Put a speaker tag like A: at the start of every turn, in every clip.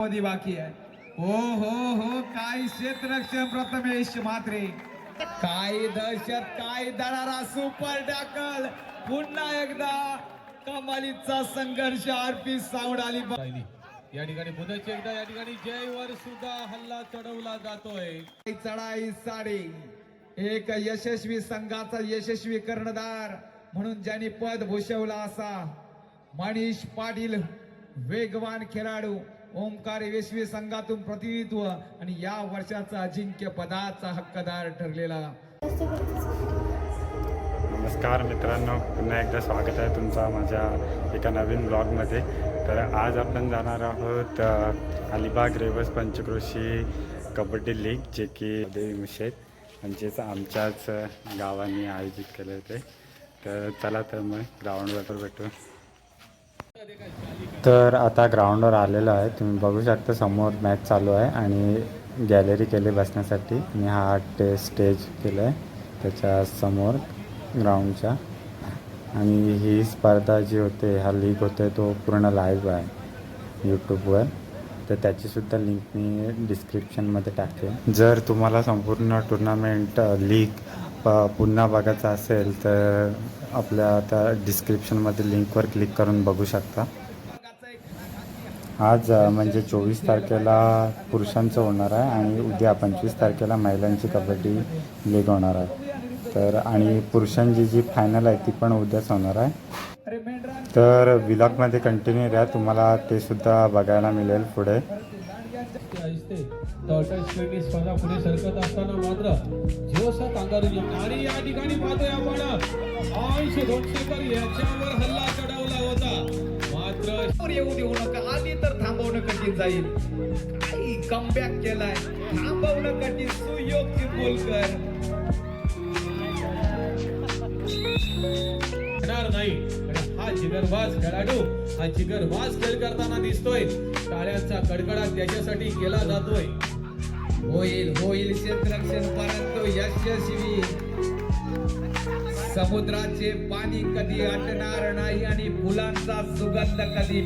A: बाकी आहे. हो काय क्षेत्ररक्षण प्रथमेश म्हात्रे, काय दहशत, काय दरारा, सुपर टॅकल, पुन्हा एकदा कमालीचा संघर्ष. आरपी साऊंड आली
B: या ठिकाणी पुन्हा एकदा या ठिकाणी जयवर सुद्धा हल्ला चढवला जातोय.
A: चढाई साडी एक यशस्वी संघाचा यशस्वी कर्णधार म्हणून ज्यांनी पद भूषवला असा मनीष पाटील, वेगवान खेळाडू, ओमकार यशस्वी संघातून प्रतिनिधित्व आणि या वर्षाचा अजिंक्य पदाचा हक्कदार ठरलेला.
C: नमस्कार मित्रांनो, पुन्हा एकदा स्वागत आहे तुमचा माझ्या एका नवीन ब्लॉगमध्ये. तर आज आपण जाणार आहोत अलिबाग रेवस पंचक्रोशी कबड्डी लीग, जे की देवी मुशेत म्हणजेच आमच्याच गावांनी आयोजित केले होते. तर चला तर मग ग्राउंडवर भेटू. तर आता ग्राउंडवर आलेलो आहे. तुम्ही बघू शकता समोर मॅच चालू आहे आणि गॅलरी केली बसण्यासाठी आणि हा स्टेज केलं आहे त्याच्या समोर ग्राउंडच्या. आणि ही स्पर्धा जी होते, हा लीग होते, तो पूर्ण लाईव्ह आहे यूट्यूबवर. तर त्याचीसुद्धा लिंक मी डिस्क्रिप्शनमध्ये टाकेन. जर तुम्हाला संपूर्ण टुर्नामेंट लीग पुन्हा बघायचं असेल तर आपल्या त्या डिस्क्रिप्शनमध्ये लिंकवर क्लिक करून बघू शकता. आज म्हणजे 24 तारखेला पुरुषांचं होणार आहे आणि उद्या 25 तारखेला महिलांची कबड्डी लीग होणार आहे. तर आणि पुरुषांची जी फायनल आहे ती पण उद्याच होणार आहे. तर व्लॉगमध्ये कंटिन्यू राहा, तुम्हाला ते सुद्धा बघायला मिळेल पुढे.
B: स्पर्धा पुढे सरकत असताना मात्र जोशात आणि या ठिकाणी पाहतोय आपण 200 याच्यावर हल्ला चढवला होता. मात्र
A: येऊ देऊ नका, आधी तर थांबवणं कठीण जाईल. काही कमबॅक केलाय, थांबवणं कठीण. सुयोग चिपळूणकर
B: नाही. हा जिगरबाज खेळाडू, हा जिगरबाज खेळ करताना दिसतोय. टाळ्यांचा कडकडाट त्याच्यासाठी केला जातोय.
A: होईल क्षेत्ररक्षण, परंतु यशस्वी. समुद्राचे पाणी कधी आटणार नाही आणि फुलांचा सुगंध कधी.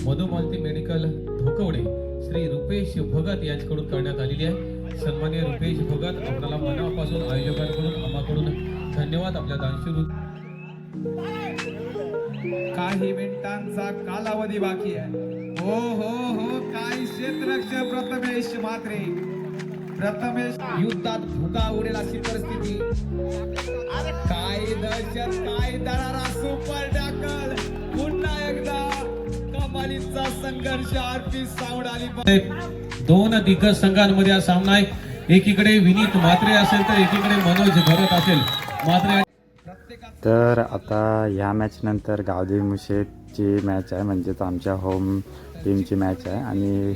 B: मधुमालती मेडिकल धोकवडे श्री रुपेश भगत यांच्याकडून करण्यात आलेली आहे. सन्माननीय रुपेश भगत, आपल्याला मनापासून आयोजकांकडून आम्हाकडून धन्यवाद. आपल्या दानशूर
A: काही मिनिटांचा कालावधी बाकी आहे. हो काय क्षेत्ररक्षण प्रथमेश म्हात्रे. प्रथमेश युद्धात भुका उडेल अशी परिस्थिती. काय दहशत, काय दरारा, सुपर टॅकल, पुन्हा एकदा कमालीचा संघर्ष. आरपी साऊंड आली.
B: दोन दिग्गज संघांमध्ये हा सामना आहे. एकीकडे विनीत म्हात्रे असेल तर एकीकडे मनोज भरत असेल. म्हात्रे.
C: तर आता ह्या मॅचनंतर गावदेवी मुशेतची मॅच आहे, म्हणजेच आमच्या होम टीमची मॅच आहे. आणि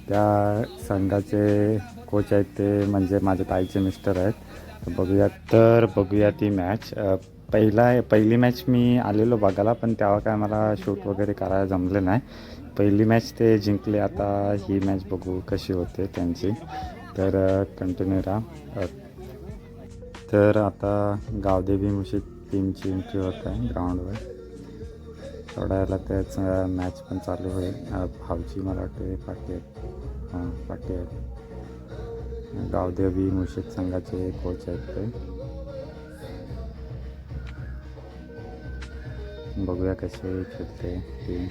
C: त्या संघाचे कोच आहेत ते म्हणजे माझ्या ताईचे मिस्टर आहेत. बघूया ती मॅच. पहिली मॅच मी आलेलो बघायला, पण तेव्हा काय मला शूट वगैरे करायला जमलं नाही. पहिली मॅच ते जिंकले. आता ही मॅच बघू कशी होते त्यांची. तर कंटिन्यू राहा. तर आता गावदेवी मुशेत टीमची एंट्री होत आहे ग्राउंडवर. थोड्या वेळेला त्याच मॅच पण चालू होईल. भावची मला वाटते पाटी आहेत. गावदेवी मुशेत संघाचे कोच आहेत ते. बघूया कसे खेळते टीम.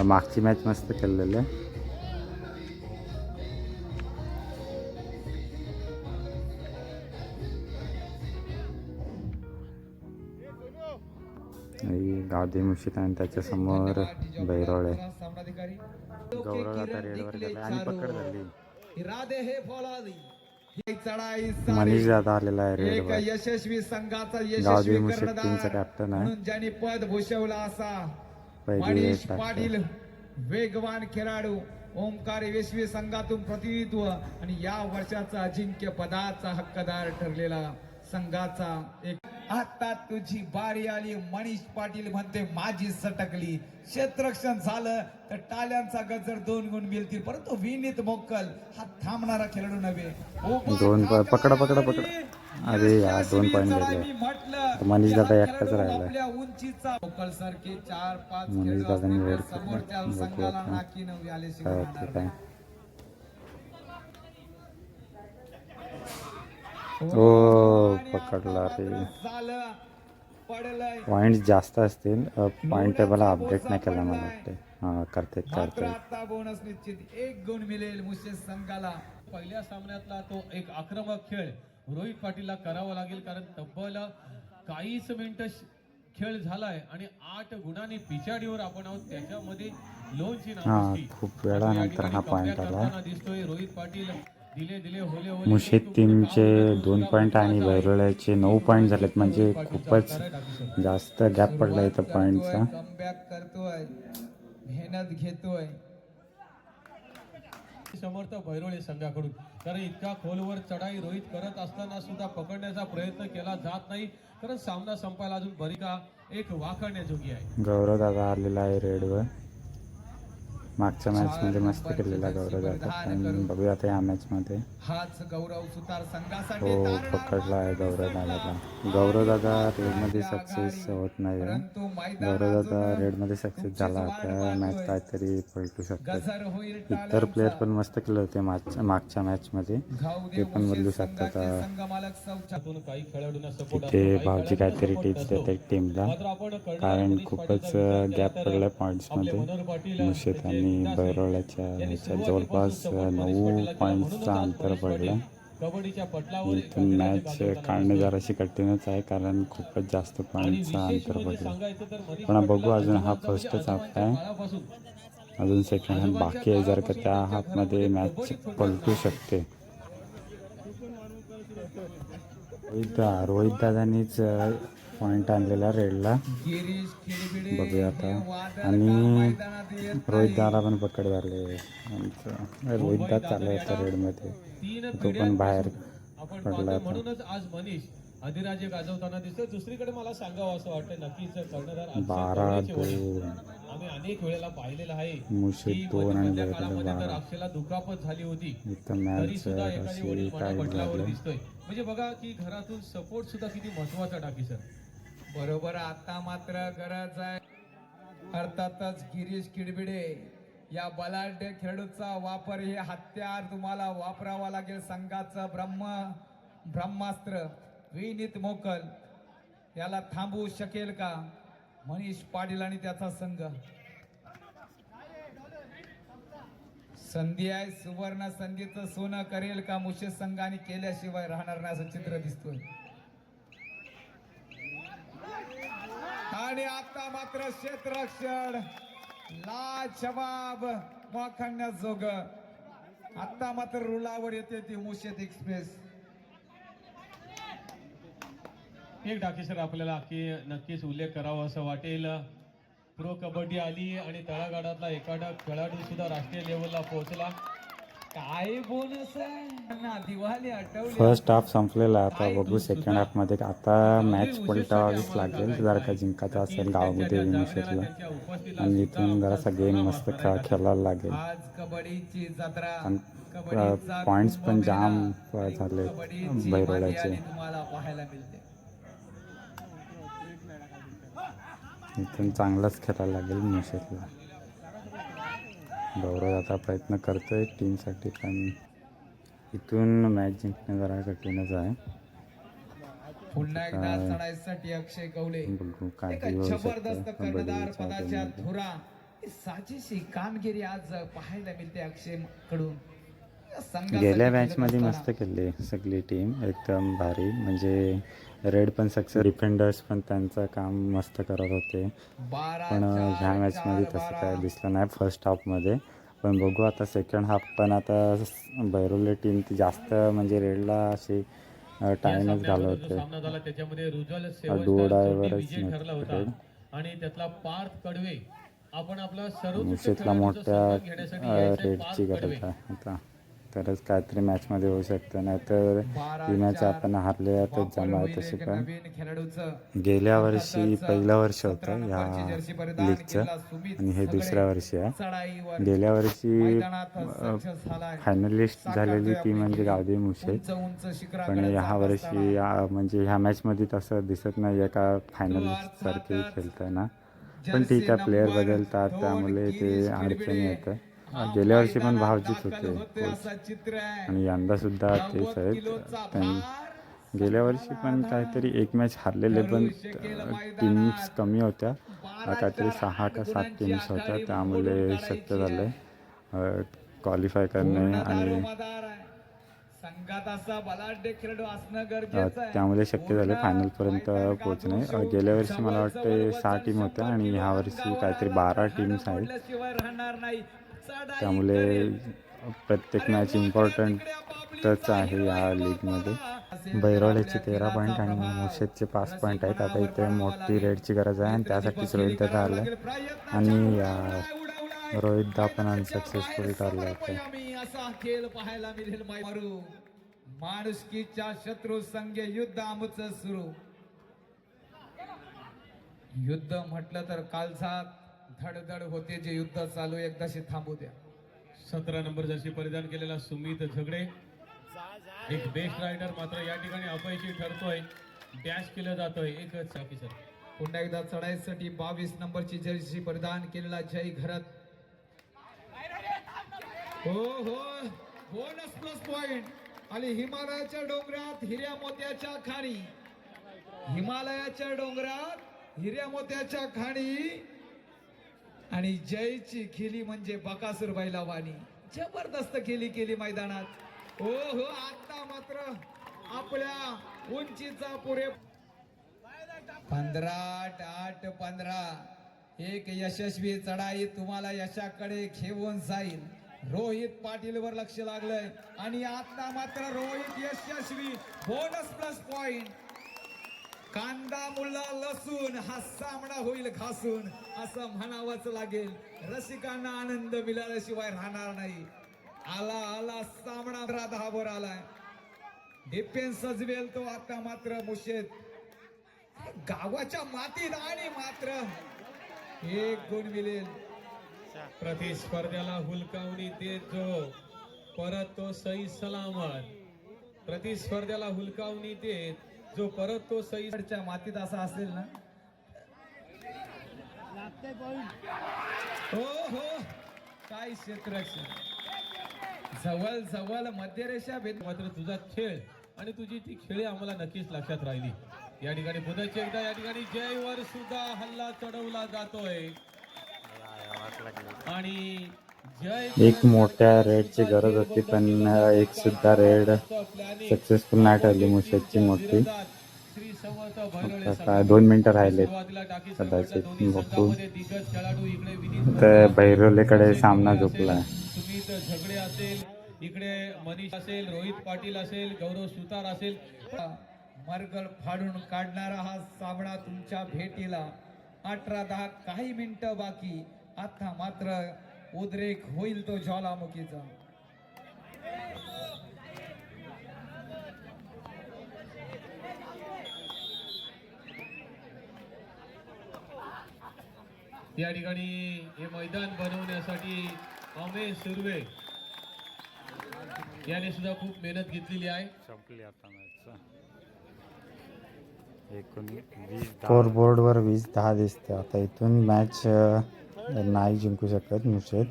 C: मागची मॅच मस्त खेळलेली आहे. गावदेवी मुशेत आणि त्याच्यासमोर बैरोळे. गौरव आता रेडवर गेला आणि पकड झाली. मनीष दादा आलेला आहे रेडवर.
A: यशस्वी संघाचा
C: गावदेवी मुशेत टीमचा कॅप्टन आहे.
A: ज्यांनी पद भूषवला असा मनीष पाटील, वेगवान खेळाडू, ओमकार यशस्वी संघातून प्रतिनिधित्व आणि या वर्षाचा अजिंक्य पदाचा हक्कदार ठरलेला संघाचा एक आता तुझी बारी आली. मनीष पाटील म्हणते माझी सटकली. क्षेत्ररक्षण झालं तर टाळ्यांचा गजर 2 गुण मिळतील, परंतु विनीत मोक्कल हा थांबणारा खेळाडू नव्हे.
C: पकडा. अरे यार 2 पॉईंट गेले. मनीष दादा एकटाच राहिला.
A: आपल्या उंचीचा मोक्कल सारखे 4-5
C: मनीष दादांनी वेळ
A: समोरच्या
C: बघू
A: संघाला
C: आता.
A: नाकीनं आल्याशी
C: काय होते काय. ओ पकडला रे.
A: झालं पडलंय.
C: पॉईंट जास्त असतील. पॉईंट टेबल अपडेट नाही केला मला वाटते. हा करते
A: मात्र आता बोनस निश्चित 1 गुण मिळेल मुशेद संघाला.
B: पहिल्या सामन्यातला तो एक आक्रमक खेळ रोहित पाटीलला करावा लागेल, कारण तब्बल काहीच मिनिटं खेळ झालाय आणि 8 गुणांनी पिछाडीवर आपण आहोत. त्याच्यामध्ये लोणची नामुष्की.
C: खूप वेळानंतर हा पॉईंट आला.
B: दिसतोय रोहित पाटील. दिले होले
C: मुशेद टीमचे 2 पॉईंट आणि वैरोळ्याचे 9 पॉईंट झालेत. म्हणजे खूपच जास्त गॅप पडला इथं पॉईंटचा.
A: कमबॅक करतोय, मेहनत घेतोय.
B: समर्थ भैरोळे संघाकडून, कारण इतका खोलवर चढाई रोहित करत असताना सुद्धा पकडण्याचा प्रयत्न केला जात नाही, कारण सामना संपायला अजून बरीका एक वाखाणण्याजोगी आहे.
C: गौरव दादा आलेला आहे रेडवर. मागच्या मॅच मध्ये मस्त केलेला गौरव दादा. पण बघूया आता या मॅच मध्ये.
A: हाच गौरव सुतार संघासाठी
C: हो पकडला आहे गौरव दादाला. गौरव दादा रेड मध्ये सक्सेस होत नाही. गौरव दादा रेड मध्ये सक्सेस झाला. त्या मॅच काहीतरी पलटू शकतात. इतर प्लेयर पण मस्त केले होते मागच्या मॅच मध्ये, ते पण बदलू शकतात.
B: काही खेळाडूंना सपोर्ट
C: ते भाऊजी काहीतरी टिप्स देतात टीमला, कारण खूपच गॅप पडलाय पॉईंट्स मध्ये. मुशेद आणि बैरोळ्याच्या जवळपास 9 पॉईंट्सचा अंतर पडला. इथून मॅच काढणे जराशी कठीणच आहे, कारण खूपच जास्त पॉईंटचा अंतर पडला. पण बघू, अजून हा फर्स्टच हाफ आहे. अजून सेकंड हाफ बाकी आहे. जर का त्या हाफमध्ये मॅच पलटू शकते. रोहित दादांनीच पॉईंट आणलेला रेडला. बघूया आता. आणि रोहित दादा पण पकड झाले. रोहित दादा चालू होता रेडमध्ये, तो पण बाहेर पडला.
B: म्हणूनच आज मनीष अधिराज्य गाजवताना दिसतो. दुसरीकडे मला सांगावं असं वाटतं, नक्कीच कर्णधार
C: 12-2
B: आम्ही अनेक वेळेला पाहिलेलं आहे.
C: मुशेद 2 आणि बैरोळे 12.
B: अक्षयला दुखापत झाली होती,
C: इथं मॅच अशी काय झाली.
B: दिसतोय. म्हणजे बघा की घरातून सपोर्ट सुद्धा किती महत्वाचा टाकी सर.
A: बरोबर. आता मात्र गरज आहे अर्थातच गिरीश किडबिडे या बलाढ्य खेळाडूचा वापर, हे हत्यार तुम्हाला वापरावा लागेल. संघाचं ब्रह्मास्त्र विनीत मोकल याला थांबवू शकेल का मनीष पाटील आणि त्याचा संघ. संधी आहे, सुवर्ण संधीचं सोनं करेल का मुशेद संघाने, केल्याशिवाय राहणार नाही असं चित्र दिसतोय. आणि आता मात्र क्षेत्ररक्षण लाजवाब वाखाणण्याजोग. आता मात्र रुलावर येते ती मुशेद एक्सप्रेस.
B: एक टाकी सर आपल्याला की नक्कीच उल्लेख करावा असं वाटेल. प्रो कबड्डी आली आणि तळागाळातला एखादा खेळाडू सुद्धा राष्ट्रीय लेवलला पोहोचला. काय बोनस आहे, दिवाळी आठवली.
C: फर्स्ट हाफ संपलेला. आता बघू सेकंड हाफ मध्ये. आता मॅच पलटावावीच लागेल जर का जिंकायचं असेल गावामध्ये मुशेदला. आणि इथून जरासा गेम मस्त खेळायला लागेल.
A: आज कबड्डीची जत्रा,
C: पॉइंट्स पण जाम झाले बैरोळ्याचे.
A: तुम्हाला पाहायला मिळते.
C: इथून चांगलाच खेळायला लागेल मुशेदला. गौरव आता प्रयत्न करतोय टीमसाठी, पण इथून मॅच जिंकणं जरा कठीणच आहे.
A: पुन्हा एकदा चढाईसाठी अक्षय कवले
C: बघू काय
A: एक
C: होऊ
A: जबरदस्त
C: शकतं
A: कर्णधार पदाच्या
C: कबड्डीच्या
A: धुरा. साजेशी कामगिरी आज पाहायला मिळते अक्षय कडून.
C: गेल्या मॅच मध्ये मस्त केले सगळी टीम, एकदम भारी. म्हणजे रेड पण सक्सेस, डिफेंडर्स पण त्यांचं काम मस्त करत होते. पण ह्या मॅच मध्ये तसं काय दिसलं नाही फर्स्ट हाफ मध्ये. पण बघू आता सेकंड हाफ. पण आता बैरोले टीम ती जास्त म्हणजे रेडला अशी टाइमच घालवते. डोळ्यावरच
B: आणि त्यातला पार्थ कडवे आपण आपला
C: मुशेदला मोठ्या रेडची गरज आहे आता. तरच काहीतरी मॅचमध्ये होऊ शकतं, नाहीतर ही मॅच आपण हारल्यातच जमा. तशी पण
A: नवीन खेळाडूचं
C: गेल्या वर्षी पहिलं वर्ष होतं या लीगचं आणि हे दुसऱ्या वर्षी आहे.
A: चढाईवर
C: गेल्या वर्षी
A: मैदानात सक्सेस झालाय.
C: फायनलिस्ट झालेली ती म्हणजे गावदेवी मुशेत,
A: उंच
C: पण
A: शिखराकडे
C: ह्या
A: जात
C: वर्षी
A: असताना
C: म्हणजे ह्या मॅचमध्ये तसं दिसत नाही आहे का फायनलिस्ट सारखे खेळतं ना. पण ठीक आहे, प्लेअर बदलतात त्यामुळे ते अडचणी येतं. गेल्या वर्षी पण भावजीत होते कोच आणि यंदासुद्धा तेच आहेत. गेल्या वर्षी पण काहीतरी एक मॅच हारलेले, पण टीम्स कमी होत्या, काहीतरी 6 का 7 टीम्स होत्या, त्यामुळे शक्य झालं क्वालिफाय करणे आणि
A: संघात असा बलाढ्य खेळाडू असणं गरजेचं आहे.
C: त्यामुळे शक्य झालं फायनलपर्यंत पोहोचणे. गेल्या वर्षी मला वाटतं 6 टीम होत्या आणि ह्या वर्षी काहीतरी 12 टीम्स आहेत,
A: राहणार नाही.
C: त्यामुळे प्रत्येक मॅच इम्पॉर्टंटच आहे या लीगमध्ये. बैरवलीचे 13 पॉईंट आणि मुशेदचे 5 पॉईंट आहेत. आता इथे मोठी रेडची गरज आहे आणि त्यासाठीच रोहित दादा आला आणि रोहित दादा पण अनसक्सेसफुल ठरला होता.
A: असा खेळ पाहायला मिळेल. माणुसकीच्या शत्रू संघ युद्ध आमचं सुरू. युद्ध म्हटलं तर कालचा धडधड होते जे युद्ध चालू एकदाशी थांबू द्या.
B: 17 नंबर जर्सी परिधान केलेला सुमित झगडे एक बेस्ट रायडर, मात्र या ठिकाणी अपयशी ठरतोय. डॅश केलं जातोय एकच चाकी सर.
A: पुन्हा एकदा चढाईसाठी 22 नंबरची जर्सी परिधान केलेला जय घरत. हो बोनस प्लस पॉइंट आणि हिमालयाच्या डोंगरात हिऱ्या मोत्याच्या खाणी. हिमालयाच्या डोंगरात हिऱ्या मोत्याच्या खाणी आणि जयची खेळी म्हणजे बकासूर बैलावानी जबरदस्त खेळी केली मैदानात. हो आता मात्र आपल्या उंचीचा पुरे 15-8-15 एक यशस्वी चढाई तुम्हाला यशाकडे घेऊन जाईल. रोहित पाटील वर लक्ष लागलंय आणि आता मात्र Rohit Yashasvi. Bonus plus point. कांदा मुल्ला लसूण हा सामना होईल घासून असं म्हणावंच लागेल. रसिकांना आनंद मिळाल्याशिवाय राहणार नाही. आला सामना 10 वर आलाय. डिफेन्स सजवेल तो आता मात्र मुशेद गावाच्या मातीत आणि मात्र 1 गुण मिळेल.
B: प्रतिस्पर्ध्याला हुलकावणी देत जो परत तो सही सलामत. प्रतिस्पर्ध्याला हुलकावणी देत जो परत तो सहीच्या
A: मातीत असा असेल ना. हो काय क्षेत्ररक्षण जवळ मध्यरेषा भेद.
B: मात्र तुझा खेळ आणि तुझी ती खेळी आम्हाला नक्कीच लक्षात राहिली. या ठिकाणी पुन्हा एकदा या ठिकाणी जयवर सुद्धा हल्ला चढवला जातोय आणि
C: एक मोठ्या रेडची गरज होती, पण एक सुद्धा रेड सक्सेसफुल नाही ठरली मुशेदची मोठी. काय 2 मिनिटं राहिले कदाचित बघू. तर बैरोलीकडे सामना झोपला.
B: सुमित झगडे असेल, इकडे मनीष असेल, रोहित पाटील असेल, गौरव सुतार असेल.
A: मरगळ फाडून काढणारा हा सामना तुमच्या भेटीला. 18-10 काही मिनिटं बाकी. आता मात्र उद्रेक होईल तो ज्वालामुखीचा.
B: या ठिकाणी हे मैदान बनवण्यासाठी अमेश सुर्वे याने सुद्धा खूप मेहनत घेतलेली आहे.
C: संपली आता मॅच. स्कोर बोर्डवर 20-10 दिसते. आता इथून मॅच नाही जिंकू शकत मुशेद.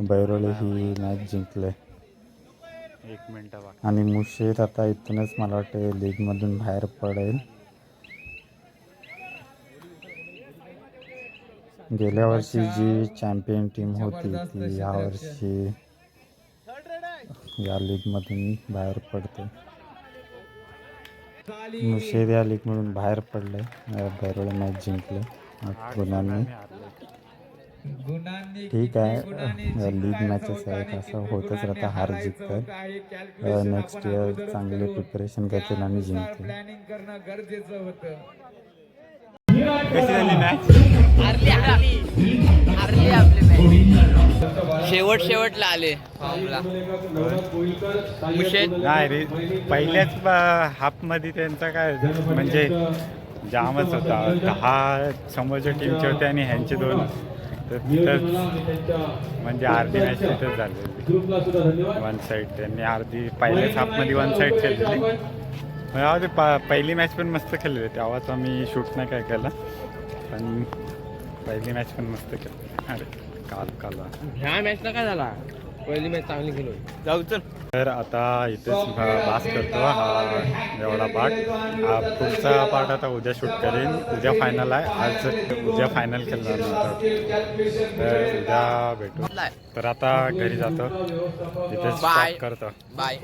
C: बैरोली ही मॅच जिंकले. 1 मिनिट आणि मुशेद आता इथूनच मला वाटते लीगमधून बाहेर पडेल. गेल्या वर्षी जी चॅम्पियन टीम होती ती यावर्षी या लीगमधून बाहेर पडते. मुशेद या लीगमधून बाहेर पडले. बैरोली मॅच जिंकले गुणांनी. ठीक आहे, लीग मॅचेस आहेत, असं होतच राहतं. हार जिंकतात. नेक्स्ट इयर चांगले प्रिपरेशन करतील आणि जिंकतील.
A: प्लॅनिंग करणं गरजेचं होतं.
C: कशी झाली मॅच?
D: हारली आपली मॅच. शेवटला आले फॉर्मला. मुशेत
C: नाही रे, पहिल्याच हाफ मध्ये त्यांचा काय म्हणजे जामच होता. 10 समोरच्या टीमचे होते आणि ह्यांचे 2, तर तिथंच म्हणजे अर्धी मॅच तिथंच झाली. वन साईड त्यांनी अर्धी पहिल्याच हाफमध्ये वन साईड खेळलेली. मला ते पहिली मॅच पण मस्त खेळलेली, तेव्हाच आम्ही शूट नाही काय केलं, पण पहिली मॅच पण मस्त खेळली. अरे काल
D: ह्या मॅचला काय झाला, पहिली मॅच चांगली खेळलो. जाऊ चल.
C: तर आता इथेच पास करतो हा एवढा पार्ट. हा पुढचा पार्ट आता उद्या शूट करेन. उद्या फायनल आहे, आज उद्या फायनल खेळणार नंतर, तर उद्या भेटू. तर आता घरी जातो, इथेच
D: Bye.
C: स्टॉप करतो.
D: बाय.